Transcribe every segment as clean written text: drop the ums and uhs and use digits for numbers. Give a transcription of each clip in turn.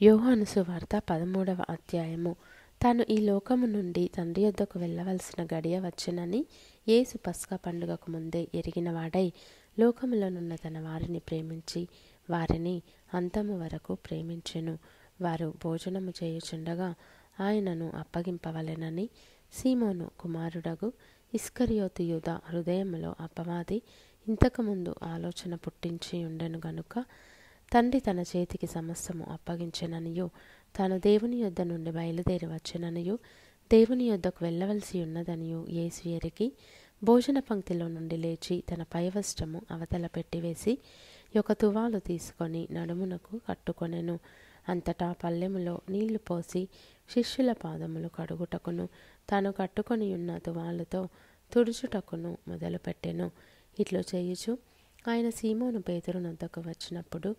యోహాను సువార్త 13వ అధ్యాయము. తాను ఈ లోకము నుండి తండ్రి యొద్దకు వెళ్ళవలసిన గడియ వచ్చెనని యేసు పస్కా పండుగకు ముందే ఎరిగినవాడై లోకములోనున్న తన వారిని ప్రేమించి వారిని అంతము వరకు ప్రేమించెను. వారు భోజనము చేయుచుండగా ఆయనను అప్పగింపవలెనని సీమోను కుమారుడగు ఇస్కరియోతు యూదా హృదయములో అపవాది ఇంతకుముందు ఆలోచన పుట్టించి ఉండెను గనుక తండ్రి తన చేతికి సమస్తము అప్పగించెననియు తాను దేవుని యొద్ద నుండి బయలుదేరి వచ్చెననియు దేవుని యొద్దకు వెళ్ళవలసి ఉన్నదనియు యేసు ఎరిగి భోజన పంక్తిలో నుండి లేచి తన పైవస్త్రము అవతల పెట్టివేసి ఒక తువాలు తీసుకొని నడుమునకు కట్టుకొనెను. అంతటా పల్లెములో నీళ్లు పోసి శిష్యుల పాదములు కడుగుటకును తాను కట్టుకొని ఉన్న తువాలుతో తుడుచుటకును మొదలుపెట్టెను. ఇట్లు చేయుచు ఆయన సీమోను పేతురు నొద్దకు వచ్చినప్పుడు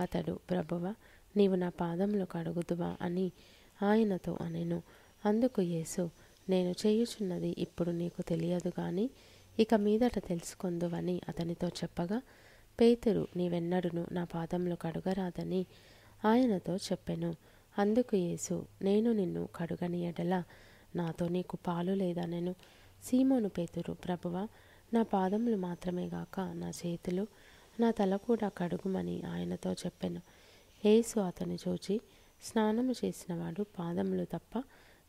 అతడు, ప్రభువా, నీవు నా పాదములు కడుగుదువా అని ఆయనతో అనెను. అందుకు యేసు, నేను చేయుచున్నది ఇప్పుడు నీకు తెలియదు గాని ఇక మీదట తెలుసుకొందువని అతనితో చెప్పగా, పేతురు, నీవెన్నడును నా పాదములు కడుగరాదని ఆయనతో చెప్పెను. అందుకు యేసు, నేను నిన్ను కడుగని ఎడల నాతో నీకు పాలు లేదనెను. సీమోను పేతురు, ప్రభువా, నా పాదములు మాత్రమే గాక నా చేతులు, నా తల కూడా కడుగుమని ఆయనతో చెప్పెను. యేసు అతని చూచి, స్నానము చేసినవాడు పాదములు తప్ప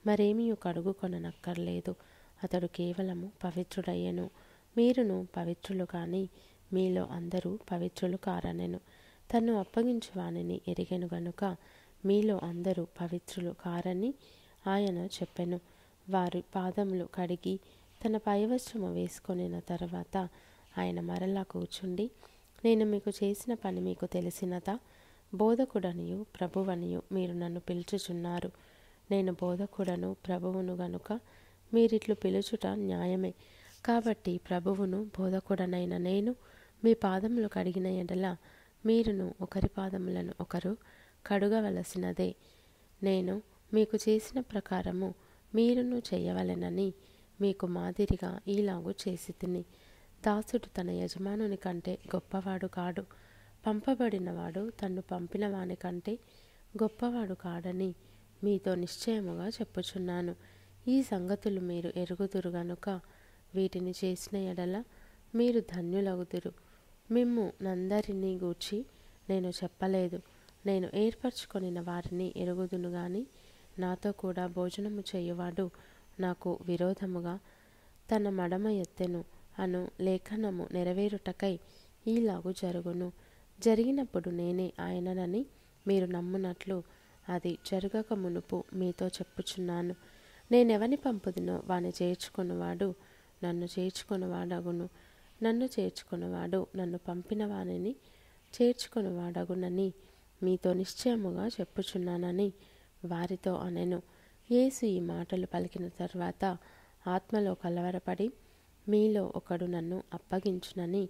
మరేమీ కడుగుకొననక్కర్లేదు, అతడు కేవలము పవిత్రుడయ్యెను. మీరును పవిత్రులు కాని మీలో అందరూ పవిత్రులు కారనెను. తన్ను అప్పగించు వానిని ఎరిగెను గనుక మీలో అందరూ పవిత్రులు కారని ఆయన చెప్పెను. వారి పాదములు కడిగి తన పైవస్త్రము వేసుకొనిన తర్వాత ఆయన మరలా కూర్చుండి, నేను మీకు చేసిన పని మీకు తెలిసినదా? బోధకుడనియు ప్రభువనియు మీరు నన్ను పిలుచుచున్నారు. నేను బోధకుడను ప్రభువును గనుక మీరిట్లు పిలుచుట న్యాయమే. కాబట్టి ప్రభువును బోధకుడనైన నేను మీ పాదములు కడిగిన ఎడల మీరును ఒకరి పాదములను ఒకరు కడుగవలసినదే. నేను మీకు చేసిన ప్రకారము మీరును చేయవలెనని మీకు మాదిరిగా ఈలాగు చేసి తిని. దాసుడు తన యజమానుని కంటే గొప్పవాడు కాడు, పంపబడినవాడు తన్ను పంపిన వాని కంటే గొప్పవాడు కాడని మీతో నిశ్చయముగా చెప్పుచున్నాను. ఈ సంగతులు మీరు ఎరుగుదురు గనుక వీటిని చేసిన ఎడల మీరు ధన్యులగుదురు. మిమ్ము నందరినీ గూర్చి నేను చెప్పలేదు. నేను ఏర్పరచుకొనిన వారిని ఎరుగుదును గాని నాతో కూడా భోజనము చేయువాడు నాకు విరోధముగా తన మడమ ఎత్తెను అను లేఖనము నెరవేరుటకై ఈలాగు జరుగును. జరిగినప్పుడు నేనే ఆయననని మీరు నమ్మునట్లు అది జరగక మునుపు మీతో చెప్పుచున్నాను. నేనెవని పంపుదునో వాని చేర్చుకొనువాడు నన్ను చేర్చుకొనువాడగును, నన్ను చేర్చుకొనువాడు నన్ను పంపిన వానిని చేర్చుకొనువాడగునని మీతో నిశ్చయముగా చెప్పుచున్నానని వారితో అనెను. యేసు ఈ మాటలు పలికిన తర్వాత ఆత్మలో కలవరపడి, మీలో ఒకడు నన్ను అప్పగించునని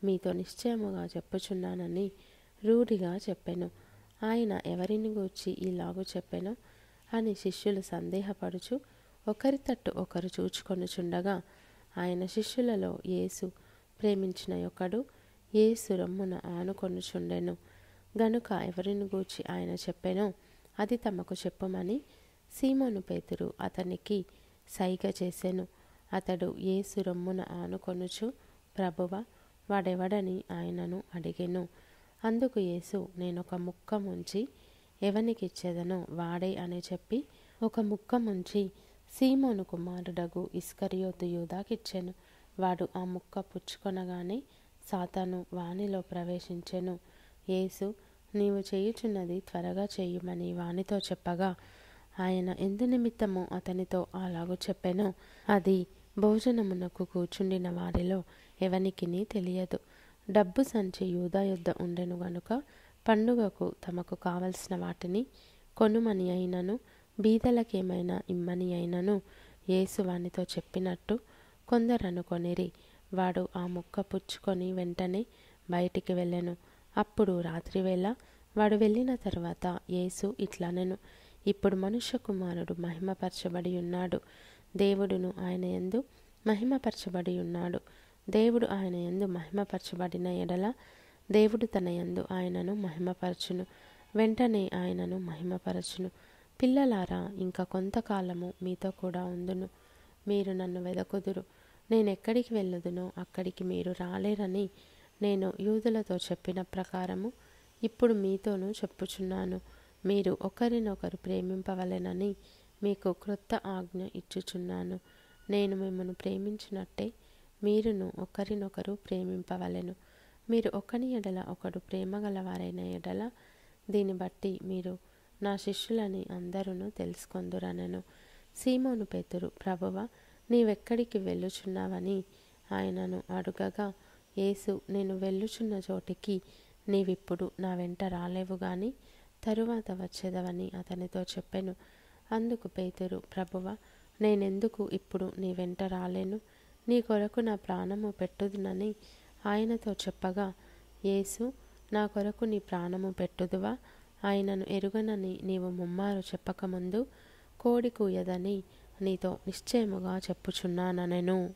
మీతో నిశ్చయముగా చెప్పుచున్నానని రూఢిగా చెప్పెను. ఆయన ఎవరిని గూర్చి ఈలాగు చెప్పెనో అని శిష్యులు సందేహపడుచు ఒకరి తట్టు ఒకరు చూచుకొనుచుండగా, ఆయన శిష్యులలో యేసు ప్రేమించిన ఒకడు యేసు రొమ్మున ఆనుకొనుచుండెను గనుక ఎవరిని గూర్చి ఆయన చెప్పెనో అది తమకు చెప్పుమని సీమోను పేతురు అతనికి సైగ చేసెను. అతడు యేసు రొమ్మున ఆనుకొనుచు, ప్రభువా, వాడెవడని ఆయనను అడిగెను. అందుకు యేసు, నేనొక ముక్క ముంచి ఎవనికిచ్చేదనో వాడే అని చెప్పి ఒక ముక్క ముంచి సీమోను కుమారుడగు ఇస్కరియోతు యూదాకిచ్చెను. వాడు ఆ ముక్క పుచ్చుకొనగానే సాతాను వానిలో ప్రవేశించెను. యేసు, నీవు చేయుచున్నది త్వరగా చేయుమని వానితో చెప్పగా, ఆయన ఎందు నిమిత్తము అతనితో అలాగూ చెప్పెనో అది భోజనమునకు కూర్చుండిన వారిలో ఎవనికిని తెలియదు. డబ్బు సంచి యూదా యొద్ద ఉండెను గనుక పండుగకు తమకు కావలసిన వాటిని కొనుమని అయినను బీదలకేమైనా ఇమ్మని అయినను యేసు వానితో చెప్పినట్టు కొందరనుకొనిరి. వాడు ఆ ముక్క పుచ్చుకొని వెంటనే బయటికి వెళ్ళెను. అప్పుడు రాత్రివేళ వాడు వెళ్ళిన తర్వాత యేసు ఇట్లనెను, ఇప్పుడు మనుష్య కుమారుడు మహిమపరచబడి ఉన్నాడు, దేవుడును ఆయన యందు మహిమపరచబడి ఉన్నాడు. దేవుడు ఆయన యందు మహిమపరచబడిన ఎడల దేవుడు తన యందు ఆయనను మహిమపరచును. వెంటనే ఆయనను మహిమపరచును. పిల్లలారా, ఇంకా కొంతకాలము మీతో కూడా ఉందును. మీరు నన్ను వెదకుదురు. నేనెక్కడికి వెళ్ళుదునో అక్కడికి మీరు రాలేరని నేను యూదులతో చెప్పిన ప్రకారము ఇప్పుడు మీతోనూ చెప్పుచున్నాను. మీరు ఒకరినొకరు ప్రేమింపవలెనని మీకు క్రొత్త ఆజ్ఞ ఇచ్చుచున్నాను. నేను మిమ్మను ప్రేమించినట్టే మీరును ఒకరినొకరు ప్రేమింపవలెను. మీరు ఒకని ఎడల ఒకడు ప్రేమగలవారైన ఎడల దీన్ని బట్టి మీరు నా శిష్యులని అందరూ తెలుసుకొందురనెను. సీమోను పేతురు, ప్రభువా, నీవెక్కడికి వెళ్ళుచున్నావని ఆయనను అడుగగా, యేసు, నేను వెళ్ళుచున్న చోటికి నీవిప్పుడు నా వెంట రాలేవు గాని తరువాత వచ్చేదవని అతనితో చెప్పెను. అందుకు పేతురు, ప్రభువా, నేనెందుకు ఇప్పుడు నీ వెంట రాలేను? నీ కొరకు నా ప్రాణము పెట్టుదునని ఆయనతో చెప్పగా, యేసు, నా కొరకు నీ ప్రాణము పెట్టుదువా? ఆయనను ఎరుగనని నీవు ముమ్మారు చెప్పకముందు కోడి కూయదని నీతో నిశ్చయముగా చెప్పుచున్నానెను.